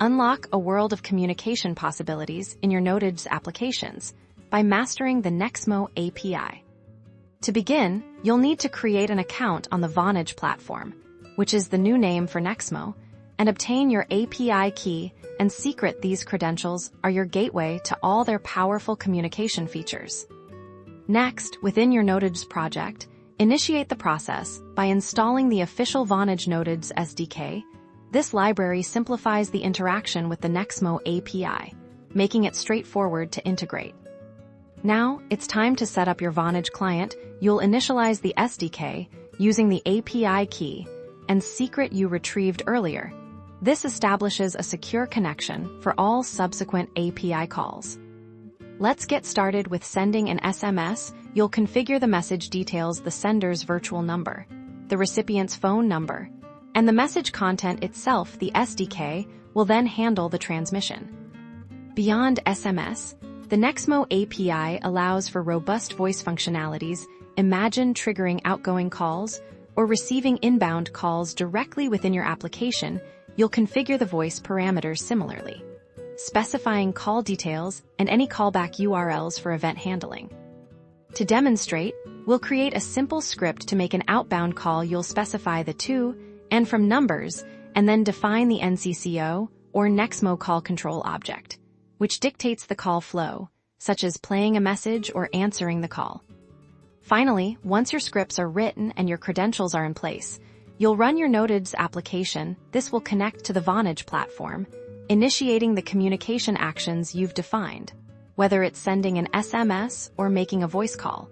Unlock a world of communication possibilities in your Nodejs applications by mastering the Nexmo API. To begin, you'll need to create an account on the Vonage platform, which is the new name for Nexmo, and obtain your API key and secret. These credentials are your gateway to all their powerful communication features. Next, within your Nodejs project, initiate the process by installing the official Vonage Nodejs SDK. This library simplifies the interaction with the Nexmo API, making it straightforward to integrate. Now, it's time to set up your Vonage client. You'll initialize the SDK using the API key and secret you retrieved earlier. This establishes a secure connection for all subsequent API calls. Let's get started with sending an SMS. You'll configure the message details, the sender's virtual number, the recipient's phone number, and the message content itself. The SDK will then handle the transmission. Beyond SMS, the Nexmo API allows for robust voice functionalities. Imagine triggering outgoing calls or receiving inbound calls directly within your application. You'll configure the voice parameters similarly, specifying call details and any callback URLs for event handling. To demonstrate, we'll create a simple script to make an outbound call. You'll specify the to and from numbers, and then define the NCCO or Nexmo call control object, which dictates the call flow, such as playing a message or answering the call. Finally, once your scripts are written and your credentials are in place, you'll run your Nodejs application. This will connect to the Vonage platform, initiating the communication actions you've defined, whether it's sending an SMS or making a voice call.